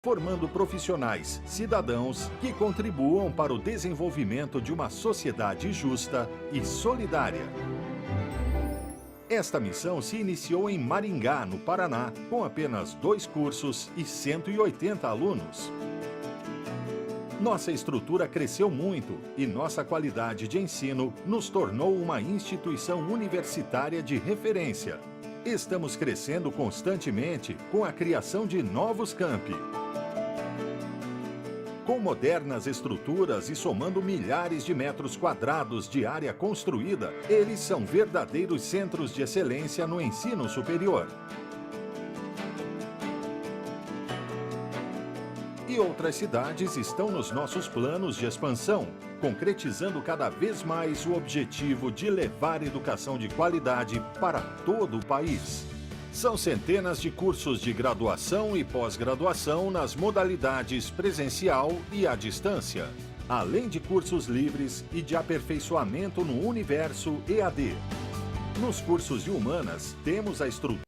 formando profissionais, cidadãos que contribuam para o desenvolvimento de uma sociedade justa e solidária. Esta missão se iniciou em Maringá, no Paraná, com apenas 2 cursos e 180 alunos. Nossa estrutura cresceu muito e nossa qualidade de ensino nos tornou uma instituição universitária de referência. Estamos crescendo constantemente com a criação de novos campi. Com modernas estruturas e somando milhares de metros quadrados de área construída, eles são verdadeiros centros de excelência no ensino superior. E outras cidades estão nos nossos planos de expansão, concretizando cada vez mais o objetivo de levar educação de qualidade para todo o país. São centenas de cursos de graduação e pós-graduação nas modalidades presencial e à distância, além de cursos livres e de aperfeiçoamento no universo EAD. Nos cursos de humanas, temos a estrutura.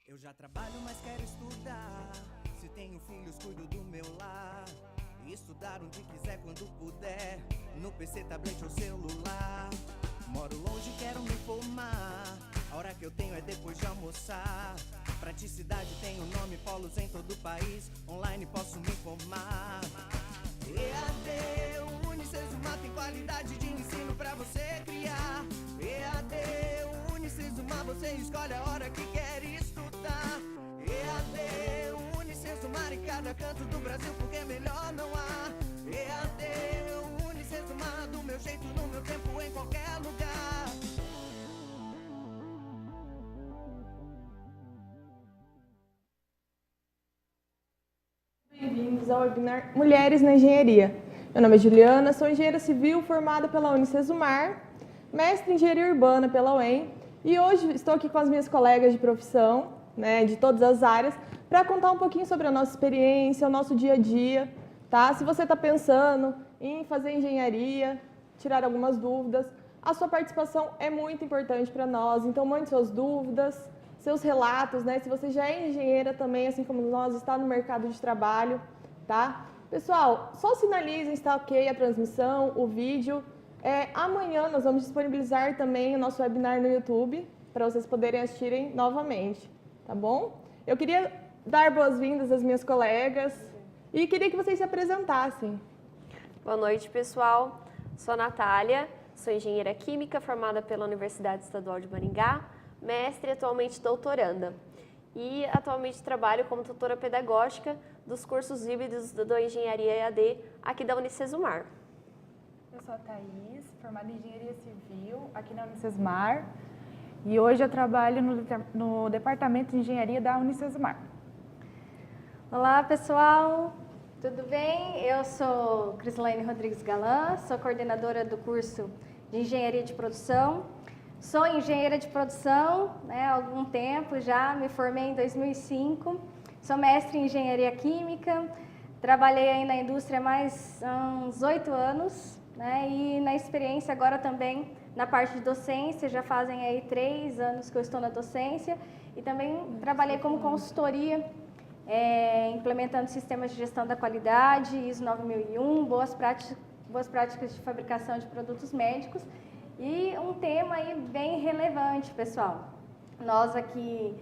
Eu já trabalho, mas quero estudar. Se tenho filhos, cuido do meu lar. E estudar onde quiser, quando puder. No PC, tablet ou celular. Moro longe, quero me formar. A hora que eu tenho é depois de almoçar. Praticidade tem o nome, polos em todo o país. Online posso me formar. EAD, Unicesumar tem qualidade de ensino pra você criar. EAD, Unicesumar, você escolhe a hora que quer estudar. EAD, Unicesumar em cada canto do Brasil, porque melhor não há. EAD, Unicesumar, do meu jeito, no meu tempo, em qualquer lugar. Bem-vindos ao webinar Mulheres na Engenharia. Meu nome é Juliana, sou engenheira civil formada pela Unicesumar, mestre em engenharia urbana pela UEM, e hoje estou aqui com as minhas colegas de profissão, de todas as áreas, para contar um pouquinho sobre a nossa experiência, o nosso dia a dia, tá? Se você está pensando em fazer engenharia, tirar algumas dúvidas, a sua participação é muito importante para nós, então mande suas dúvidas, seus relatos, Se você já é engenheira também, assim como nós, está no mercado de trabalho, tá? Pessoal, só sinalizem se está ok a transmissão, o vídeo. Amanhã nós vamos disponibilizar também o nosso webinar no YouTube, para vocês poderem assistirem novamente, tá bom? Eu queria dar boas-vindas às minhas colegas e queria que vocês se apresentassem. Boa noite, pessoal. Sou a Natália, sou engenheira química formada pela Universidade Estadual de Maringá, mestre e atualmente doutoranda. E atualmente trabalho como tutora pedagógica dos cursos híbridos da Engenharia EAD aqui da Unicesumar. Eu sou a Thaís, formada em Engenharia Civil aqui na Unicesumar. E hoje eu trabalho no Departamento de Engenharia da Unicesumar. Olá, pessoal. Tudo bem? Eu sou Crislaine Rodrigues Galan, sou coordenadora do curso de Engenharia de Produção. Sou engenheira de produção há algum tempo já, me formei em 2005. Sou mestre em Engenharia Química, trabalhei aí na indústria há mais uns 8 anos, e na experiência agora também na parte de docência, já fazem aí 3 anos que eu estou na docência e também trabalhei como consultoria, implementando sistemas de gestão da qualidade, ISO 9001, boas práticas de fabricação de produtos médicos e um tema aí bem relevante, pessoal. Nós aqui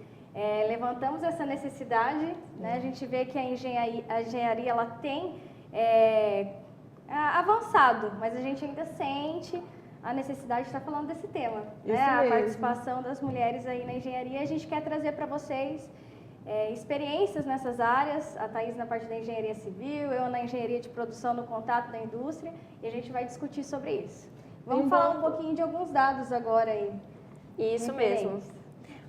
levantamos essa necessidade, a gente vê que a engenharia ela tem avançado, mas a gente ainda sente a necessidade de estar falando desse tema, a participação das mulheres aí na engenharia. A gente quer trazer para vocês experiências nessas áreas, a Thaís na parte da engenharia civil, eu na engenharia de produção no contato da indústria, e a gente vai discutir sobre isso. Vamos falar um pouquinho de alguns dados agora aí. Isso mesmo.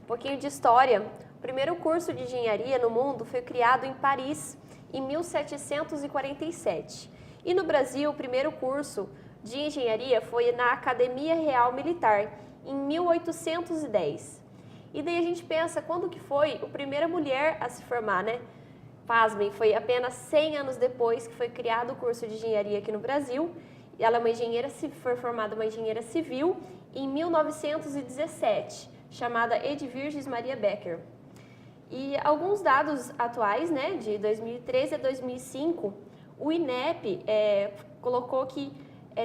Um pouquinho de história. O primeiro curso de engenharia no mundo foi criado em Paris em 1747. E no Brasil, o primeiro curso de engenharia foi na Academia Real Militar, em 1810. E daí a gente pensa, quando que foi a primeira mulher a se formar, né? Pasmem, foi apenas 100 anos depois que foi criado o curso de engenharia aqui no Brasil. Ela é uma engenheira, foi formada uma engenheira civil em 1917, chamada Edvirges Maria Becker. E alguns dados atuais, né, de 2013 a 2005, o INEP colocou que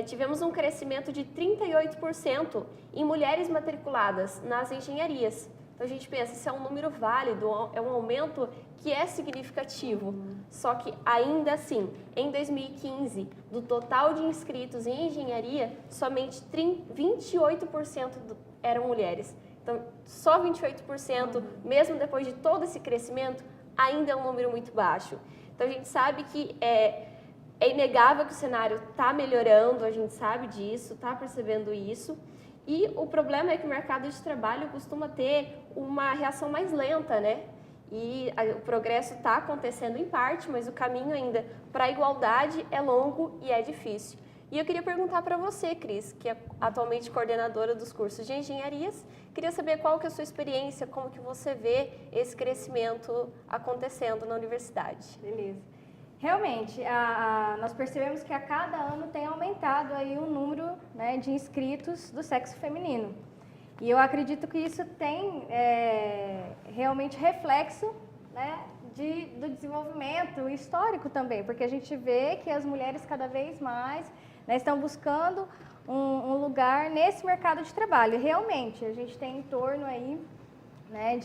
tivemos um crescimento de 38% em mulheres matriculadas nas engenharias. Então a gente pensa, isso é um número válido, é um aumento que é significativo. Só que ainda assim, em 2015, do total de inscritos em engenharia, somente 28% eram mulheres. Então, só 28%, mesmo depois de todo esse crescimento, ainda é um número muito baixo. Então, a gente sabe que é inegável que o cenário está melhorando, a gente sabe disso, está percebendo isso. E o problema é que o mercado de trabalho costuma ter uma reação mais lenta, né? E o progresso está acontecendo em parte, mas o caminho ainda para a igualdade é longo e é difícil. E eu queria perguntar para você, Cris, que é atualmente coordenadora dos cursos de engenharias, queria saber qual que é a sua experiência, como que você vê esse crescimento acontecendo na universidade. Beleza. Realmente, nós percebemos que a cada ano tem aumentado aí o número, né, de inscritos do sexo feminino. E eu acredito que isso tem realmente reflexo, né, do desenvolvimento histórico também, porque a gente vê que as mulheres cada vez mais, né, estão buscando um lugar nesse mercado de trabalho. E realmente, a gente tem em torno aí, né,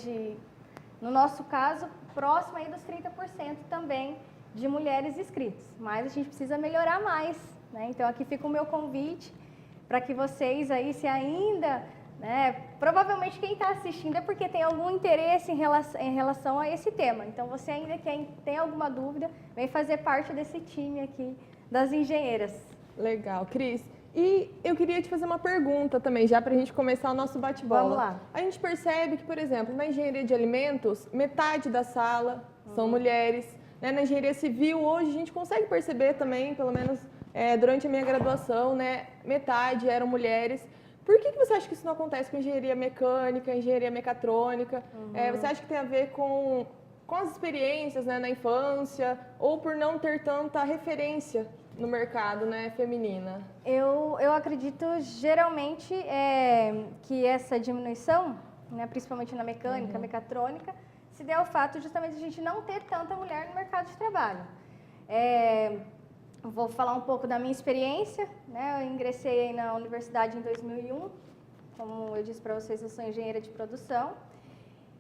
no nosso caso, próximo aí dos 30% também de mulheres inscritas, mas a gente precisa melhorar mais, né? Então aqui fica o meu convite para que vocês aí, se ainda, né, provavelmente quem está assistindo é porque tem algum interesse em relação a esse tema. Então você ainda tem alguma dúvida, vem fazer parte desse time aqui das engenheiras. Legal, Cris. E eu queria te fazer uma pergunta também, já para a gente começar o nosso bate-bola. Vamos lá. A gente percebe que, por exemplo, na engenharia de alimentos, metade da sala são mulheres. Né? Na engenharia civil, hoje, a gente consegue perceber também, pelo menos durante a minha graduação, né, metade eram mulheres. Por que você acha que isso não acontece com engenharia mecânica, engenharia mecatrônica? Você acha que tem a ver com as experiências, né, na infância, ou por não ter tanta referência no mercado, né, feminina? Eu acredito geralmente que essa diminuição, né, principalmente na mecânica, mecatrônica, se deu ao fato justamente de a gente não ter tanta mulher no mercado de trabalho. Vou falar um pouco da minha experiência, né? Eu ingressei na universidade em 2001, como eu disse para vocês, eu sou engenheira de produção.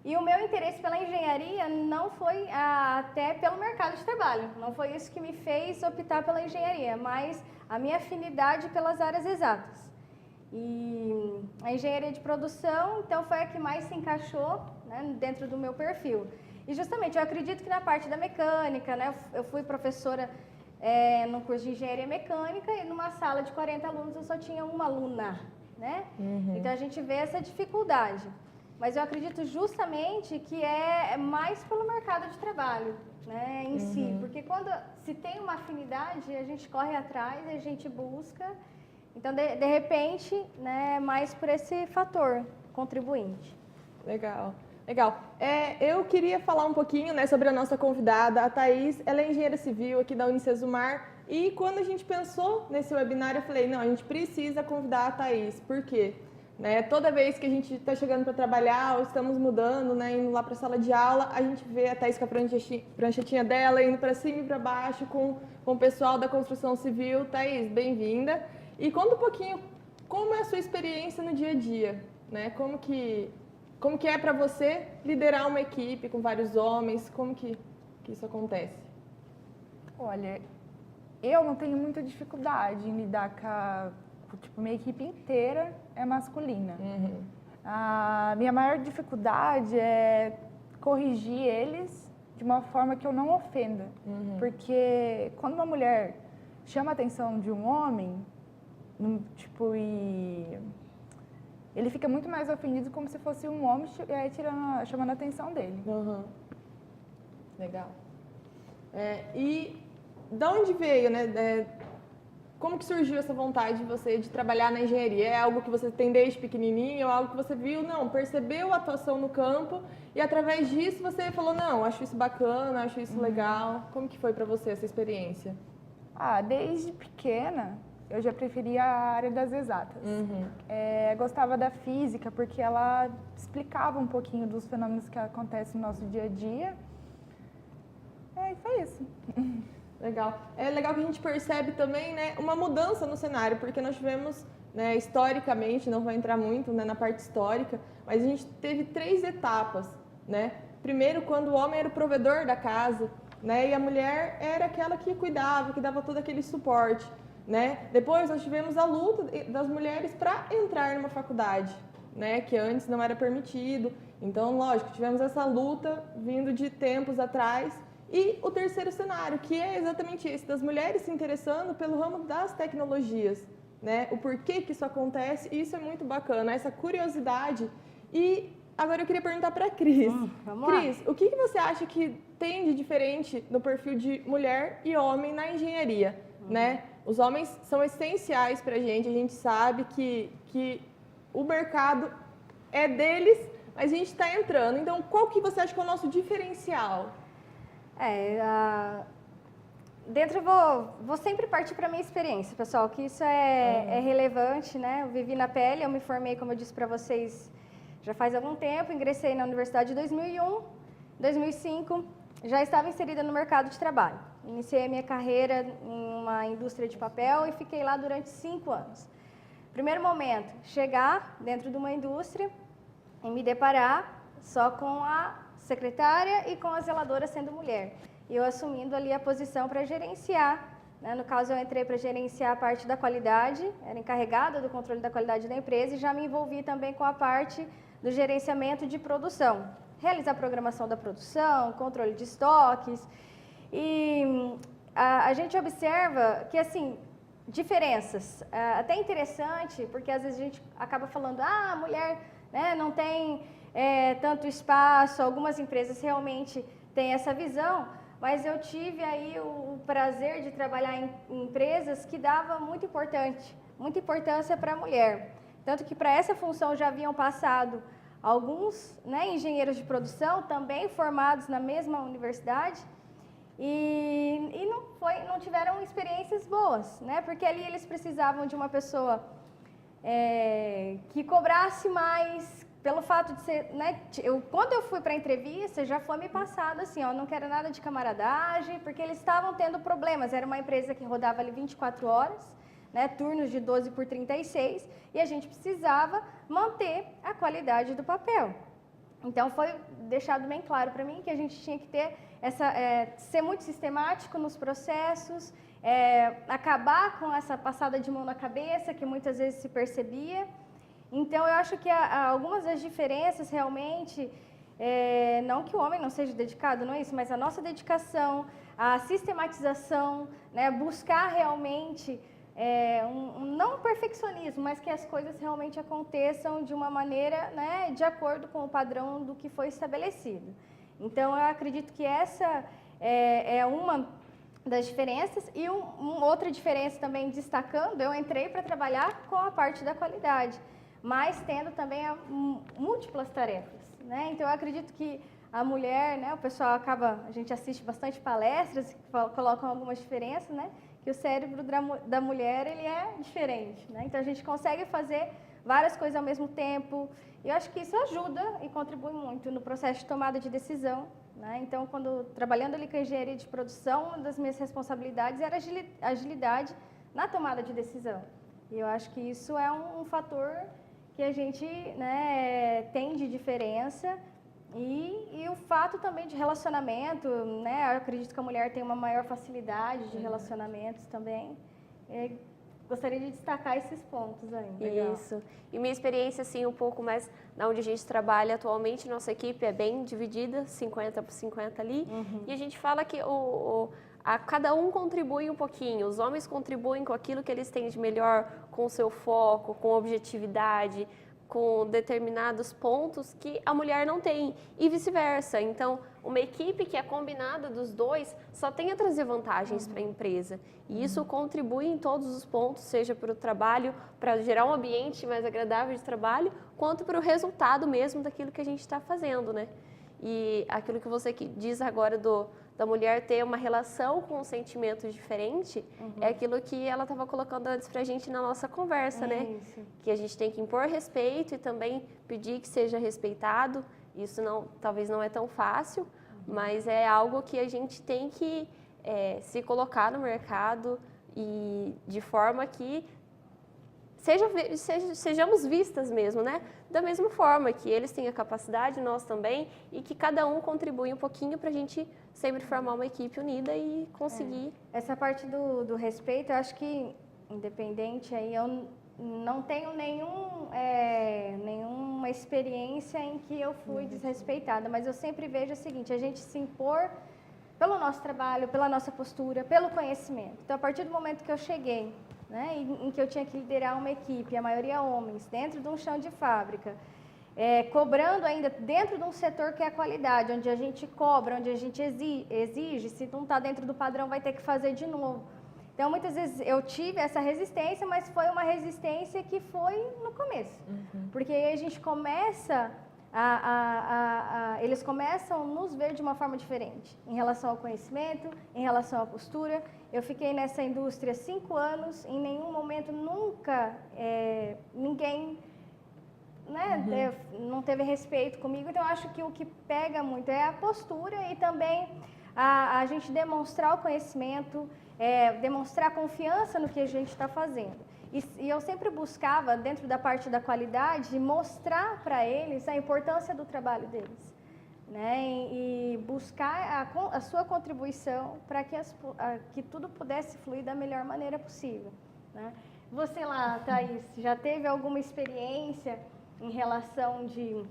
E o meu interesse pela engenharia não foi até pelo mercado de trabalho, não foi isso que me fez optar pela engenharia, mas a minha afinidade pelas áreas exatas. E a engenharia de produção, então, foi a que mais se encaixou, né, dentro do meu perfil. E justamente, eu acredito que na parte da mecânica, né, eu fui professora no curso de engenharia mecânica e numa sala de 40 alunos eu só tinha uma aluna, né? Então a gente vê essa dificuldade. Mas eu acredito justamente que é mais pelo mercado de trabalho, né, em si. Porque quando se tem uma afinidade, a gente corre atrás, a gente busca. Então, de repente, né, mais por esse fator contribuinte. Legal, legal. Eu queria falar um pouquinho, né, sobre a nossa convidada, a Thaís. Ela é engenheira civil aqui da Unicesumar. E quando a gente pensou nesse webinar, eu falei, não, a gente precisa convidar a Thaís. Por quê? Né, toda vez que a gente está chegando para trabalhar ou estamos mudando, né, indo lá para a sala de aula, a gente vê a Thaís com a pranchetinha dela, indo para cima e para baixo com o pessoal da construção civil. Thaís, bem-vinda. E conta um pouquinho como é a sua experiência no dia a dia, né? Como que é para você liderar uma equipe com vários homens, como que isso acontece? Olha, eu não tenho muita dificuldade em lidar com minha equipe inteira é masculina. A minha maior dificuldade é corrigir eles de uma forma que eu não ofenda. Porque quando uma mulher chama a atenção de um homem, e ele fica muito mais ofendido como se fosse um homem chamando a atenção dele. Legal. E da onde veio, né? como que surgiu essa vontade de você de trabalhar na engenharia? É algo que você tem desde pequenininho, ou algo que você viu, não, percebeu a atuação no campo e através disso você falou, não, acho isso bacana, acho isso legal. Como que foi para você essa experiência? Desde pequena eu já preferia a área das exatas. Gostava da física porque ela explicava um pouquinho dos fenômenos que acontecem no nosso dia a dia. E foi isso. Legal. É legal que a gente percebe também, né, uma mudança no cenário, porque nós tivemos, né, historicamente, não vou entrar muito, né, na parte histórica, mas a gente teve 3 etapas, né? Primeiro, quando o homem era o provedor da casa, né, e a mulher era aquela que cuidava, que dava todo aquele suporte, né? Depois nós tivemos a luta das mulheres para entrar numa faculdade, né, que antes não era permitido. Então, lógico, tivemos essa luta vindo de tempos atrás. E o terceiro cenário, que é exatamente esse, das mulheres se interessando pelo ramo das tecnologias, né? O porquê que isso acontece, e isso é muito bacana, essa curiosidade. E agora eu queria perguntar para a Cris. Vamos lá. Cris, o que você acha que tem de diferente no perfil de mulher e homem na engenharia, né? Os homens são essenciais para a gente sabe que o mercado é deles, mas a gente está entrando. Então, qual que você acha que é o nosso diferencial? Vou sempre partir para a minha experiência, pessoal, que isso é relevante, né? Eu vivi na pele, eu me formei, como eu disse para vocês, já faz algum tempo, ingressei na universidade em 2001, 2005, já estava inserida no mercado de trabalho. Iniciei a minha carreira em uma indústria de papel e fiquei lá durante 5 anos. Primeiro momento, chegar dentro de uma indústria e me deparar só com a secretária e com a zeladora sendo mulher. E eu assumindo ali a posição para gerenciar, né? No caso eu entrei para gerenciar a parte da qualidade, era encarregada do controle da qualidade da empresa e já me envolvi também com a parte do gerenciamento de produção. Realizar a programação da produção, controle de estoques. E a gente observa que, assim, diferenças, até interessante, porque às vezes a gente acaba falando, a mulher, né, não tem tanto espaço, algumas empresas realmente têm essa visão, mas eu tive aí o prazer de trabalhar em empresas que davam muita importância para a mulher. Tanto que para essa função já haviam passado alguns, né, engenheiros de produção, também formados na mesma universidade, e não tiveram experiências boas, né, porque ali eles precisavam de uma pessoa que cobrasse mais, pelo fato de ser, né, quando eu fui para a entrevista, já foi me passado assim, ó, não quero nada de camaradagem, porque eles estavam tendo problemas, era uma empresa que rodava ali 24 horas, né, turnos de 12 por 36, e a gente precisava manter a qualidade do papel. Então, foi deixado bem claro para mim que a gente tinha que ter ser muito sistemático nos processos, acabar com essa passada de mão na cabeça que muitas vezes se percebia. Então, eu acho que algumas das diferenças realmente, não que o homem não seja dedicado, não é isso, mas a nossa dedicação, a sistematização, né, buscar realmente não um perfeccionismo, mas que as coisas realmente aconteçam de uma maneira, né, de acordo com o padrão do que foi estabelecido. Então, eu acredito que essa é uma das diferenças. E outra diferença também, destacando, eu entrei para trabalhar com a parte da qualidade, mas tendo também múltiplas tarefas, né? Então, eu acredito que a mulher, né, o pessoal a gente assiste bastante palestras que colocam algumas diferenças, né? Que o cérebro da mulher, ele é diferente, né? Então, a gente consegue fazer várias coisas ao mesmo tempo, e eu acho que isso ajuda e contribui muito no processo de tomada de decisão, né? Então, trabalhando ali com a engenharia de produção, uma das minhas responsabilidades era agilidade na tomada de decisão. E eu acho que isso é um fator que a gente, né, tem de diferença. E o fato também de relacionamento, né? Eu acredito que a mulher tem uma maior facilidade de relacionamentos também. Gostaria de destacar esses pontos aí. Legal. Isso. E minha experiência, assim, um pouco mais na onde a gente trabalha atualmente, nossa equipe é bem dividida, 50 por 50 ali. E a gente fala que cada um contribui um pouquinho. Os homens contribuem com aquilo que eles têm de melhor, com o seu foco, com objetividade, com determinados pontos que a mulher não tem, e vice-versa. Então, uma equipe que é combinada dos dois só tem a trazer vantagens para a empresa. E isso contribui em todos os pontos, seja para o trabalho, para gerar um ambiente mais agradável de trabalho, quanto para o resultado mesmo daquilo que a gente está fazendo, né? E aquilo que você diz agora da mulher ter uma relação com um sentimento diferente, é aquilo que ela estava colocando antes para a gente na nossa conversa, né? Isso. Que a gente tem que impor respeito e também pedir que seja respeitado. Isso talvez não é tão fácil, mas é algo que a gente tem que se colocar no mercado e de forma que sejamos vistas mesmo, né? Da mesma forma que eles têm a capacidade, nós também, e que cada um contribui um pouquinho para a gente sempre formar uma equipe unida e conseguir. Essa parte do respeito, eu acho que, independente, aí eu não tenho nenhuma experiência em que eu fui desrespeitada, mas eu sempre vejo o seguinte, a gente se impor pelo nosso trabalho, pela nossa postura, pelo conhecimento. Então, a partir do momento que eu cheguei, né, em que eu tinha que liderar uma equipe, a maioria homens, dentro de um chão de fábrica, cobrando ainda dentro de um setor que é a qualidade, onde a gente cobra, onde a gente exige, se não está dentro do padrão vai ter que fazer de novo. Então, muitas vezes eu tive essa resistência, mas foi uma resistência que foi no começo. Porque aí a gente começa eles começam a nos ver de uma forma diferente, em relação ao conhecimento, em relação à postura. Eu fiquei nessa indústria 5 anos, em nenhum momento, nunca, ninguém, né, não teve respeito comigo. Então, eu acho que o que pega muito é a postura e também a gente demonstrar o conhecimento, demonstrar confiança no que a gente está fazendo. E eu sempre buscava, dentro da parte da qualidade, mostrar para eles a importância do trabalho deles, né? E buscar a sua contribuição para que tudo pudesse fluir da melhor maneira possível, né? Você lá, Thaís, já teve alguma experiência em relação de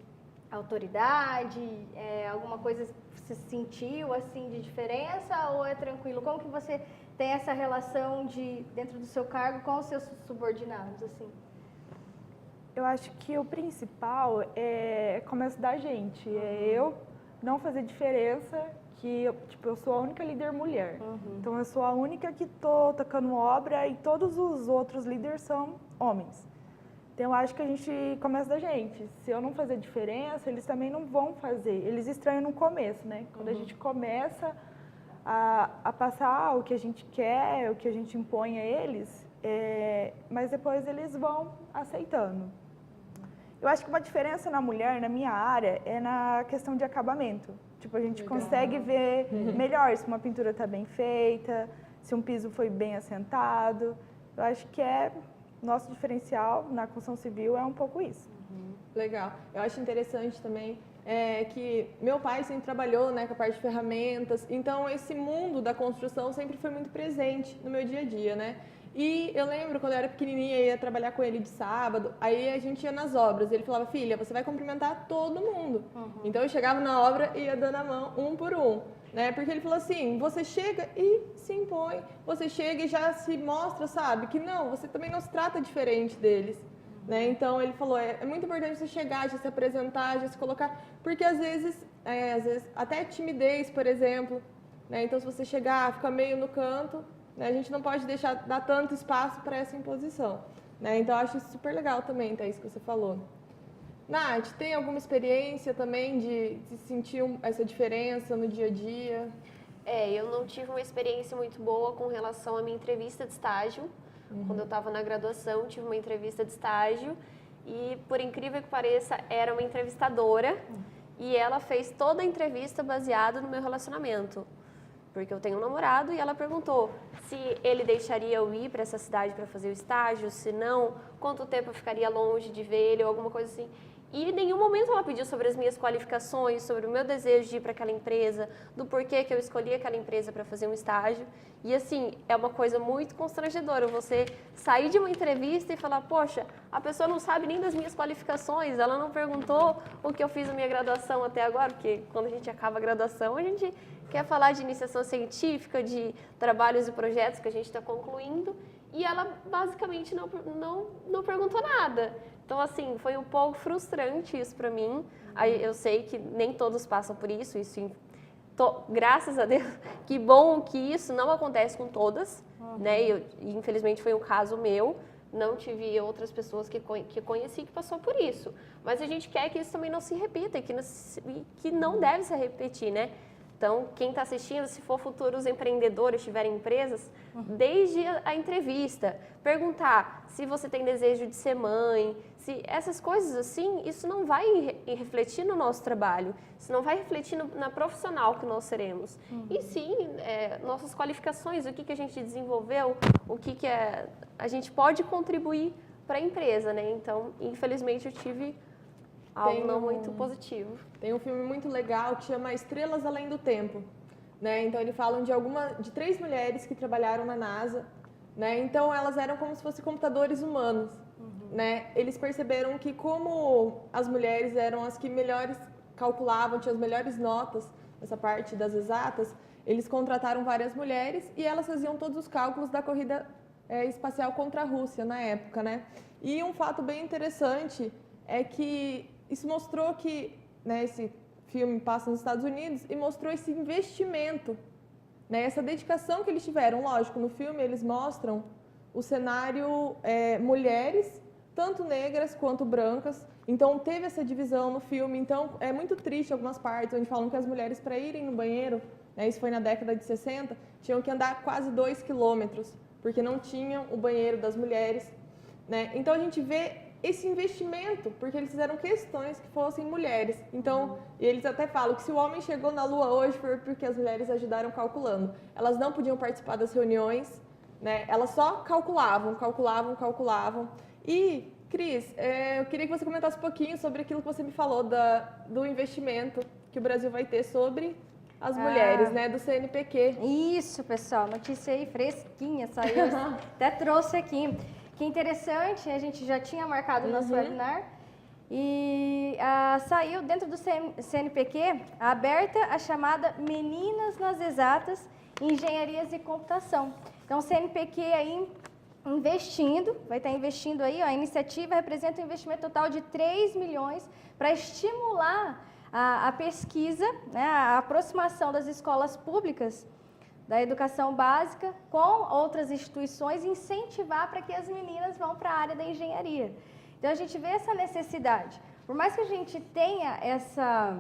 autoridade, alguma coisa que você sentiu assim de diferença ou é tranquilo? Como que você tem essa relação dentro do seu cargo com os seus subordinados, assim? Eu acho que o principal começa da gente, eu não fazer diferença, que eu sou a única líder mulher. Então eu sou a única que tô tocando obra e todos os outros líderes são homens. Então, eu acho que a gente começa da gente. Se eu não fazer diferença, eles também não vão fazer. Eles estranham no começo, né? Quando a gente começa a passar o que a gente quer, o que a gente impõe a eles, mas depois eles vão aceitando. Eu acho que uma diferença na mulher, na minha área, é na questão de acabamento. Tipo, a gente consegue ver melhor se uma pintura está bem feita, se um piso foi bem assentado. Eu acho que nosso diferencial na construção civil é um pouco isso. Legal. Eu acho interessante também que meu pai sempre trabalhou, né, com a parte de ferramentas, então esse mundo da construção sempre foi muito presente no meu dia a dia, né? E eu lembro quando eu era pequenininha, eu ia trabalhar com ele de sábado, aí a gente ia nas obras, ele falava, filha, você vai cumprimentar todo mundo. Então eu chegava na obra e ia dando a mão um por um. Né? Porque ele falou assim, você chega e se impõe, você chega e já se mostra, sabe, que não, você também não se trata diferente deles, né? Então ele falou, é muito importante você chegar, já se apresentar, já se colocar, porque às vezes até timidez, por exemplo, né? Então se você chegar, ficar meio no canto, né? A gente não pode dar tanto espaço para essa imposição, né? Então eu acho isso super legal também, Thaís, que você falou. Nath, tem alguma experiência também de sentir essa diferença no dia a dia? Eu não tive uma experiência muito boa com relação à minha entrevista de estágio. Quando eu estava na graduação, tive uma entrevista de estágio e, por incrível que pareça, era uma entrevistadora e ela fez toda a entrevista baseada no meu relacionamento. Porque eu tenho um namorado e ela perguntou se ele deixaria eu ir para essa cidade para fazer o estágio, se não, quanto tempo eu ficaria longe de ver ele ou alguma coisa assim. E em nenhum momento ela pediu sobre as minhas qualificações, sobre o meu desejo de ir para aquela empresa, do porquê que eu escolhi aquela empresa para fazer um estágio. E assim, é uma coisa muito constrangedora você sair de uma entrevista e falar, poxa, a pessoa não sabe nem das minhas qualificações, ela não perguntou o que eu fiz na minha graduação até agora, porque quando a gente acaba a graduação, a gente quer falar de iniciação científica, de trabalhos e projetos que a gente está concluindo, e ela basicamente não perguntou nada. Então, assim, foi um pouco frustrante isso para mim. Eu sei que nem todos passam por isso graças a Deus, que bom que isso não acontece com todas, né? E infelizmente foi um caso meu, não tive outras pessoas que conheci que passou por isso. Mas a gente quer que isso também não se repita, que não deve se repetir, né? Então, quem está assistindo, se for futuros empreendedores, tiverem empresas, desde a entrevista, perguntar se você tem desejo de ser mãe, se essas coisas assim, isso não vai refletir no nosso trabalho, isso não vai refletir na profissional que nós seremos. E sim, nossas qualificações, o que a gente desenvolveu, o que a gente pode contribuir para a empresa, né? Então, infelizmente, eu tive algo não muito positivo. Tem um filme muito legal que chama Estrelas Além do Tempo, né? Então eles falam de 3 mulheres que trabalharam na NASA, né? Então elas eram como se fossem computadores humanos, né? Eles perceberam que como as mulheres eram as que melhores calculavam, tinham as melhores notas nessa parte das exatas, eles contrataram várias mulheres e elas faziam todos os cálculos da corrida espacial contra a Rússia na época, né? E um fato bem interessante é que isso mostrou que, né, esse filme passa nos Estados Unidos e mostrou esse investimento, né, essa dedicação que eles tiveram. Lógico, no filme eles mostram o cenário mulheres, tanto negras quanto brancas. Então teve essa divisão no filme. Então é muito triste algumas partes onde falam que as mulheres para irem no banheiro, né, isso foi na década de 60, tinham que andar quase 2 quilômetros, porque não tinham o banheiro das mulheres, né? Então a gente vê esse investimento, porque eles fizeram questões que fossem mulheres. Então, eles até falam que se o homem chegou na Lua hoje foi porque as mulheres ajudaram calculando. Elas não podiam participar das reuniões, né? Elas só calculavam. E, Cris, eu queria que você comentasse um pouquinho sobre aquilo que você me falou do investimento que o Brasil vai ter sobre as mulheres, né? Do CNPq. Isso, pessoal, notícia aí fresquinha, saiu, até trouxe aqui. Que interessante, a gente já tinha marcado o nosso webinar e saiu dentro do CNPq aberta a chamada Meninas nas Exatas, Engenharias e Computação. Então, o CNPq aí investindo, vai estar investindo aí, ó, a iniciativa representa um investimento total de 3 milhões para estimular a pesquisa, né, a aproximação das escolas públicas da educação básica com outras instituições, incentivar para que as meninas vão para a área da engenharia. Então, a gente vê essa necessidade. Por mais que a gente tenha essa...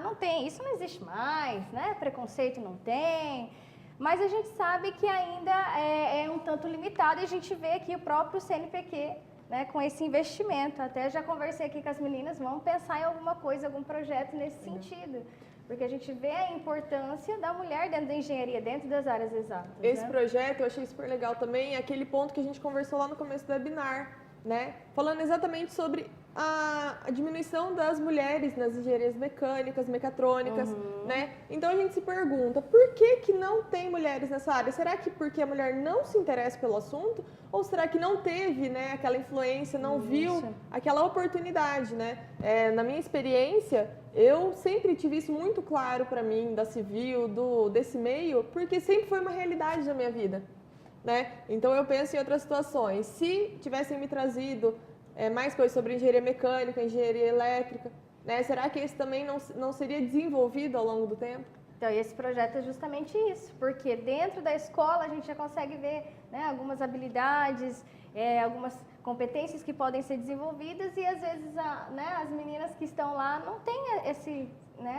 não tem, isso não existe mais, né? Preconceito não tem, mas a gente sabe que ainda é um tanto limitado e a gente vê aqui o próprio CNPq, né, com esse investimento. Até já conversei aqui com as meninas, vamos pensar em alguma coisa, algum projeto nesse sentido. Porque a gente vê a importância da mulher dentro da engenharia, dentro das áreas exatas. Esse projeto eu achei super legal também, aquele ponto que a gente conversou lá no começo do webinar, né? Falando exatamente sobre a diminuição das mulheres nas engenharias mecânicas, mecatrônicas, né? Então a gente se pergunta, por que não tem mulheres nessa área? Será que porque a mulher não se interessa pelo assunto? Ou será que não teve, né, aquela influência, não viu aquela oportunidade, né? Na minha experiência, eu sempre tive isso muito claro para mim, da civil, desse meio, porque sempre foi uma realidade na minha vida, né? Então eu penso em outras situações. Se tivessem me trazido mais coisas sobre engenharia mecânica, engenharia elétrica, né? Será que esse também não seria desenvolvido ao longo do tempo? Então, esse projeto é justamente isso, porque dentro da escola a gente já consegue ver, né, algumas habilidades, algumas competências que podem ser desenvolvidas e às vezes as meninas que estão lá não têm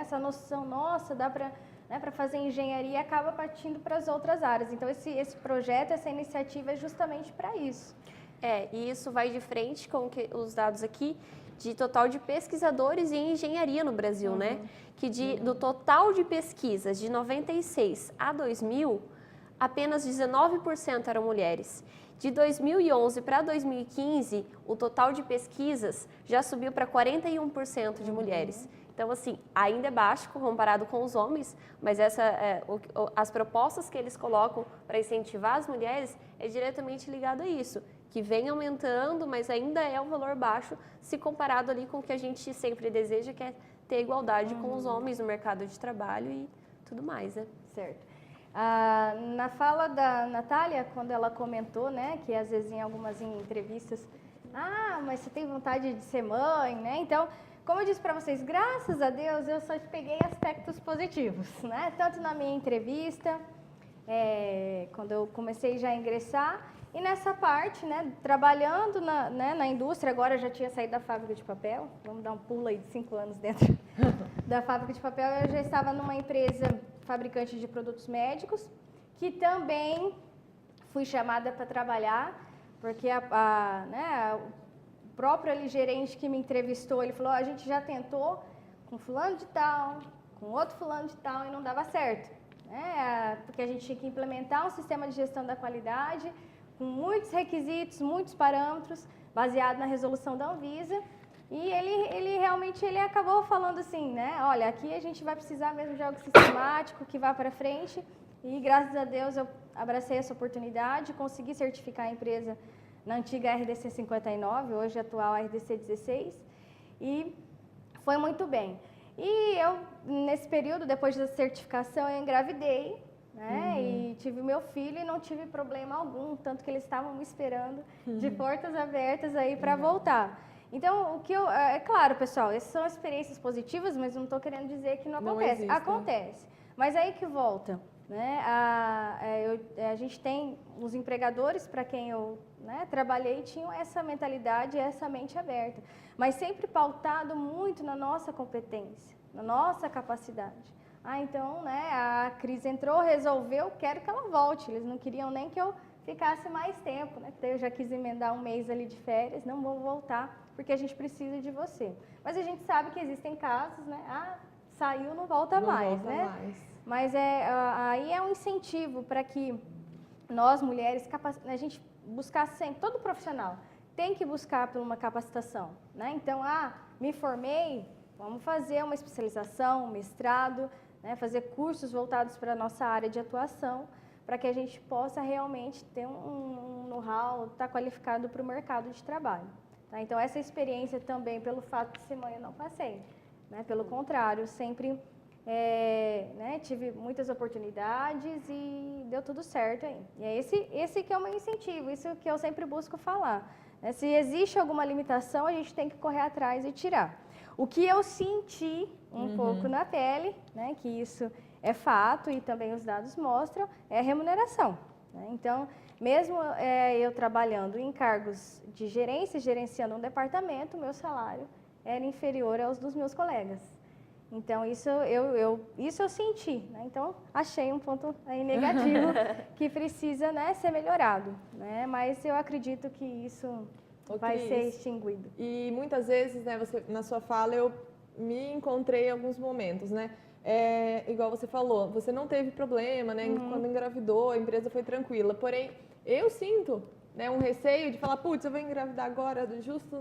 essa noção, nossa, dá para... para fazer engenharia e acaba partindo para as outras áreas. Então, esse projeto, essa iniciativa é justamente para isso. E isso vai de frente com os dados aqui de total de pesquisadores em engenharia no Brasil, né? Que do total de pesquisas de 96 a 2000, apenas 19% eram mulheres. De 2011 para 2015, o total de pesquisas já subiu para 41% de mulheres. Então, assim, ainda é baixo comparado com os homens, mas as propostas que eles colocam para incentivar as mulheres é diretamente ligado a isso, que vem aumentando, mas ainda é um valor baixo se comparado ali com o que a gente sempre deseja, que é ter igualdade com os homens no mercado de trabalho e tudo mais, né? Certo. Na fala da Natália, quando ela comentou, né, que às vezes em algumas entrevistas, mas você tem vontade de ser mãe, né? Então, como eu disse para vocês, graças a Deus eu só peguei aspectos positivos, né? Tanto na minha entrevista, quando eu comecei já a ingressar, e nessa parte, né, trabalhando na indústria, agora eu já tinha saído da fábrica de papel, vamos dar um pulo aí de 5 anos dentro da fábrica de papel, eu já estava numa empresa fabricante de produtos médicos, que também fui chamada para trabalhar, porque o próprio ali, gerente que me entrevistou, ele falou, a gente já tentou com fulano de tal, com outro fulano de tal, e não dava certo, né? Porque a gente tinha que implementar um sistema de gestão da qualidade, com muitos requisitos, muitos parâmetros, baseado na resolução da Anvisa, e ele realmente acabou falando assim, né, olha, aqui a gente vai precisar mesmo de algo sistemático, que vá para frente, e graças a Deus eu abracei essa oportunidade, consegui certificar a empresa na antiga RDC 59, hoje atual RDC 16, e foi muito bem. E eu, nesse período, depois da certificação, eu engravidei, né? E tive meu filho e não tive problema algum, tanto que eles estavam me esperando de portas abertas aí para voltar. Então, é claro, pessoal, essas são experiências positivas, mas não estou querendo dizer que não acontece. Não acontece. Mas aí que volta, né? A gente tem os empregadores para quem eu, né, trabalhei, tinham essa mentalidade, essa mente aberta, mas sempre pautado muito na nossa competência, na nossa capacidade. Então, né, a Cris entrou, resolveu, quero que ela volte. Eles não queriam nem que eu ficasse mais tempo, né? Eu já quis emendar um mês ali de férias, não vou voltar, porque a gente precisa de você. Mas a gente sabe que existem casos, né? Saiu, não volta mais, né? Mas aí é um incentivo para que nós, mulheres, a gente buscar sempre, todo profissional tem que buscar por uma capacitação, né? Então, me formei, vamos fazer uma especialização, um mestrado, né, fazer cursos voltados para a nossa área de atuação, para que a gente possa realmente ter um know-how, estar qualificado para o mercado de trabalho. Tá? Então, essa experiência também, pelo fato de ser mãe, eu não passei. Né? Pelo contrário, sempre né, tive muitas oportunidades e deu tudo certo aí. E é esse que é o meu incentivo, isso que eu sempre busco falar. Né? Se existe alguma limitação, a gente tem que correr atrás e tirar. O que eu senti um pouco na pele, né, que isso é fato e também os dados mostram, é a remuneração. Né? Então, mesmo eu trabalhando em cargos de gerência, gerenciando um departamento, meu salário era inferior aos dos meus colegas. Então, isso eu senti. Né? Então, achei um ponto aí negativo que precisa, né, ser melhorado. Né? Mas eu acredito que isso vai ser extinguido. E muitas vezes, né, na sua fala, eu me encontrei em alguns momentos, né? Igual você falou, você não teve problema, né? Quando engravidou, a empresa foi tranquila. Porém, eu sinto, né, um receio de falar, putz, eu vou engravidar agora, justo,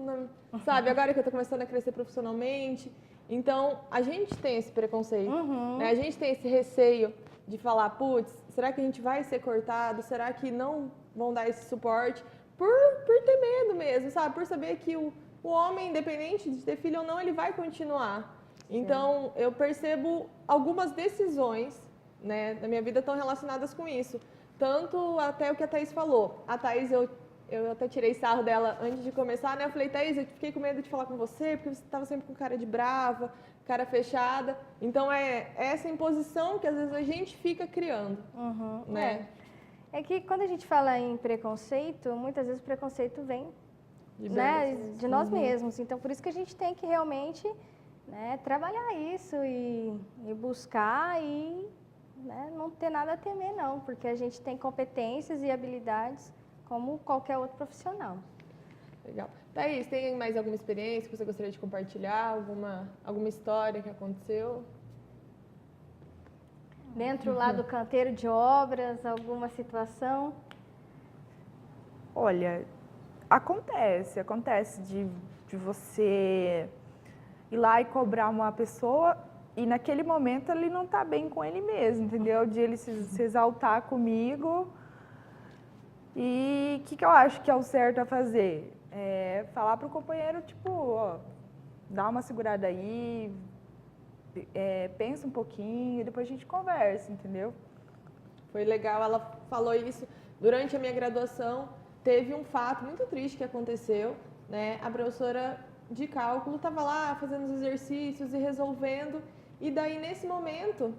sabe, agora que eu tô começando a crescer profissionalmente. Então, a gente tem esse preconceito, né? A gente tem esse receio de falar, putz, será que a gente vai ser cortado? Será que não vão dar esse suporte? Por ter medo mesmo, sabe? Por saber que o homem, independente de ter filho ou não, ele vai continuar. Sim. Então, eu percebo algumas decisões, né, da minha vida estão relacionadas com isso. Tanto até o que a Thaís falou. A Thaís, eu até tirei sarro dela antes de começar, né? Eu falei, Thaís, eu fiquei com medo de falar com você, porque você estava sempre com cara de brava, cara fechada. Então, é essa imposição que às vezes a gente fica criando, né? É que quando a gente fala em preconceito, muitas vezes o preconceito vem, né, de nós mesmos. Então, por isso que a gente tem que realmente, né, trabalhar isso e buscar e, né, não ter nada a temer, não. Porque a gente tem competências e habilidades como qualquer outro profissional. Legal. Thaís, tem mais alguma experiência que você gostaria de compartilhar? Alguma história que aconteceu? Dentro lá do canteiro de obras, alguma situação? Olha, acontece de você ir lá e cobrar uma pessoa e naquele momento ele não está bem com ele mesmo, entendeu? De ele se exaltar comigo. E o que eu acho que é o certo a fazer? É falar para o companheiro, tipo, ó, dá uma segurada aí, pensa um pouquinho e depois a gente conversa, entendeu? Foi legal, ela falou isso. Durante a minha graduação, teve um fato muito triste que aconteceu, né? A professora de cálculo estava lá fazendo os exercícios e resolvendo, e daí nesse momento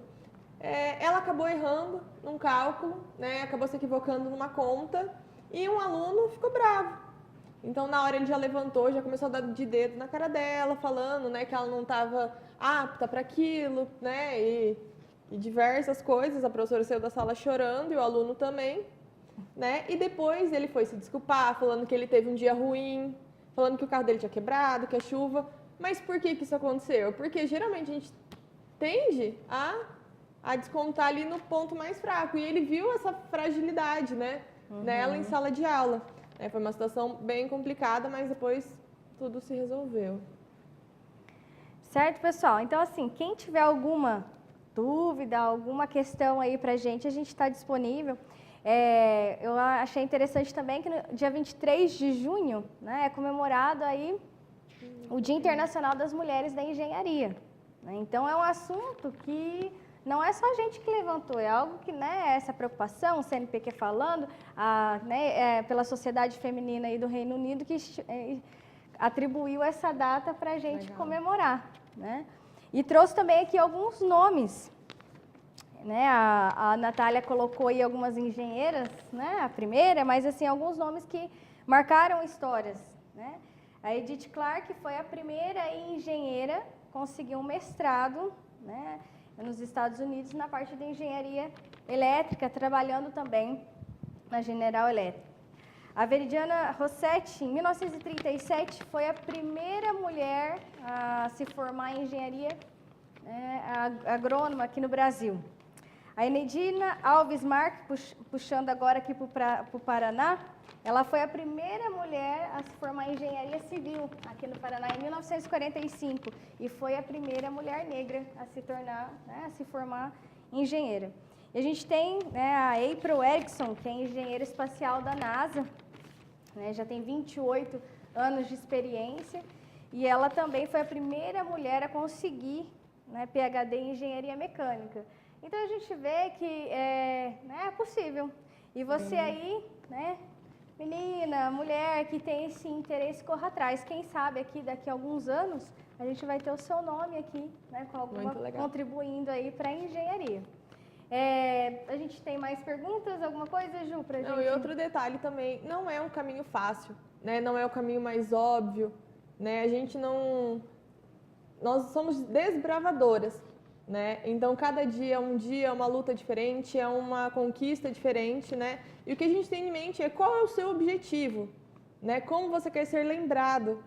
ela acabou errando num cálculo, né? Acabou se equivocando numa conta e um aluno ficou bravo. Então na hora ele já levantou, já começou a dar de dedo na cara dela, falando, né, que ela não estava apta para aquilo, né? E diversas coisas. A professora saiu da sala chorando e o aluno também, né? E depois ele foi se desculpar, falando que ele teve um dia ruim, falando que o carro dele tinha quebrado, que a chuva. Mas por que isso aconteceu? Porque geralmente a gente tende a descontar ali no ponto mais fraco. E ele viu essa fragilidade, né? Nela em sala de aula. Foi uma situação bem complicada, mas depois tudo se resolveu. Certo, pessoal? Então, assim, quem tiver alguma dúvida, alguma questão aí pra gente, a gente está disponível. Eu achei interessante também que no dia 23 de junho, né, é comemorado aí o Dia Internacional das Mulheres da Engenharia. Né? Então, é um assunto que não é só a gente que levantou, é algo que, né, essa preocupação, o CNPq falando, pela Sociedade Feminina aí do Reino Unido, que atribuiu essa data para a gente comemorar. Né? E trouxe também aqui alguns nomes. Né? A Natália colocou aí algumas engenheiras, né? A primeira, mas assim, alguns nomes que marcaram histórias. Né? A Edith Clark foi a primeira engenheira a conseguir um mestrado, né, nos Estados Unidos na parte de engenharia elétrica, trabalhando também na General Electric. A Veridiana Rossetti, em 1937, foi a primeira mulher a se formar em engenharia agrônoma aqui no Brasil. A Enedina Alves Marques, puxando agora aqui para o Paraná, ela foi a primeira mulher a se formar em engenharia civil aqui no Paraná em 1945 e foi a primeira mulher negra a se tornar, né, a se formar engenheira. E a gente tem, né, a April Erickson, que é engenheira espacial da NASA, né, já tem 28 anos de experiência e ela também foi a primeira mulher a conseguir, né, PhD em engenharia mecânica. Então a gente vê que é possível. E você aí, né, menina, mulher que tem esse interesse, corra atrás. Quem sabe aqui daqui a alguns anos a gente vai ter o seu nome aqui, né, com alguma contribuindo aí para a engenharia. A gente tem mais perguntas, alguma coisa, Ju, pra gente? Não, e outro detalhe também, não é um caminho fácil, né? Não é o caminho mais óbvio, né? A gente não... Nós somos desbravadoras, né? Então, cada dia é uma luta diferente, é uma conquista diferente, né? E o que a gente tem em mente é qual é o seu objetivo, né? Como você quer ser lembrado,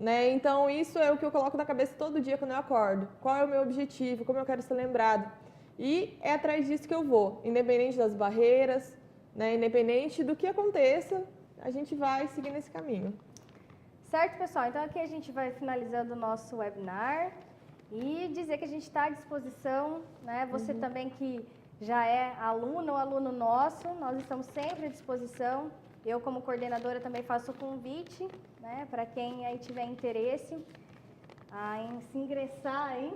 né? Então, isso é o que eu coloco na cabeça todo dia quando eu acordo. Qual é o meu objetivo, como eu quero ser lembrado. E é atrás disso que eu vou, independente das barreiras, né? Independente do que aconteça, a gente vai seguir nesse caminho. Certo, pessoal? Então, aqui a gente vai finalizando o nosso webinar e dizer que a gente está à disposição, né? Você também que já é aluna ou aluno nosso, nós estamos sempre à disposição. Eu, como coordenadora, também faço o convite, né, para quem aí tiver interesse em se ingressar aí.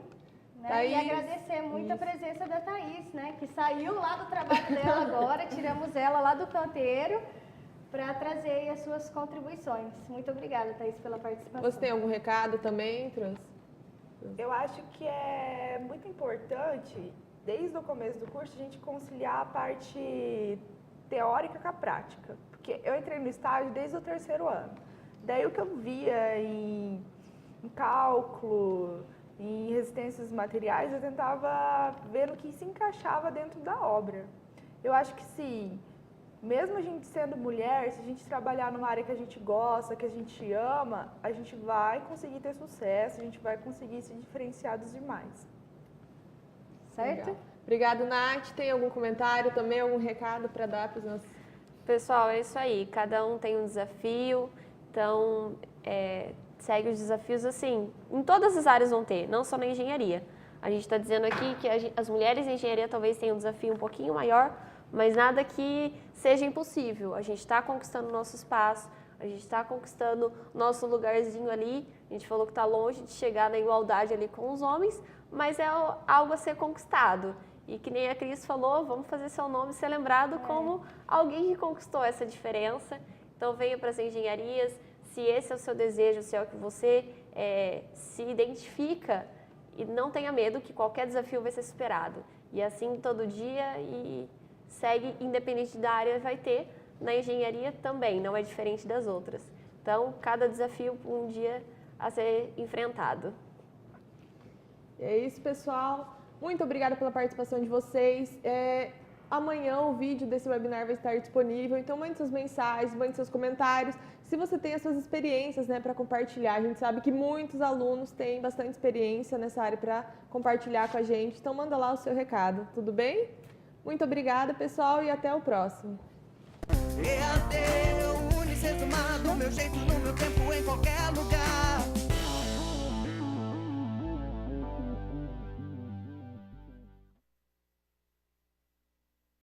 Né? E agradecer muito a presença da Thaís, né, que saiu lá do trabalho dela agora, tiramos ela lá do canteiro para trazer aí as suas contribuições. Muito obrigada, Thaís, pela participação. Você tem algum recado também, Trans? Eu acho que é muito importante, desde o começo do curso, a gente conciliar a parte teórica com a prática. Porque eu entrei no estágio desde o 3º ano. Daí o que eu via em cálculo, em resistências materiais, eu tentava ver no que se encaixava dentro da obra. Eu acho que sim, mesmo a gente sendo mulher, se a gente trabalhar numa área que a gente gosta, que a gente ama, a gente vai conseguir ter sucesso, a gente vai conseguir se diferenciar dos demais. Certo? Legal. Obrigada, Nath. Tem algum comentário também, algum recado para dar para os nossos... Pessoal, é isso aí. Cada um tem um desafio, então segue os desafios assim. Em todas as áreas vão ter, não só na engenharia. A gente está dizendo aqui que as mulheres em engenharia talvez tenham um desafio um pouquinho maior, mas nada que seja impossível. A gente está conquistando o nosso espaço, a gente está conquistando o nosso lugarzinho ali. A gente falou que está longe de chegar na igualdade ali com os homens, mas é algo a ser conquistado. E que nem a Cris falou, vamos fazer seu nome ser lembrado como alguém que conquistou essa diferença. Então venha para as engenharias, se esse é o seu desejo, se é o que você se identifica e não tenha medo que qualquer desafio vai ser superado. E assim todo dia e segue, independente da área, vai ter. Na engenharia também, não é diferente das outras. Então, cada desafio um dia a ser enfrentado. É isso, pessoal. Muito obrigada pela participação de vocês. Amanhã o vídeo desse webinar vai estar disponível, então mande suas mensagens, mande seus comentários. Se você tem as suas experiências, né, para compartilhar, a gente sabe que muitos alunos têm bastante experiência nessa área para compartilhar com a gente, então manda lá o seu recado, tudo bem? Muito obrigada, pessoal, e até o próximo. EAD, Unicesumar, do meu jeito, no meu tempo, em qualquer lugar.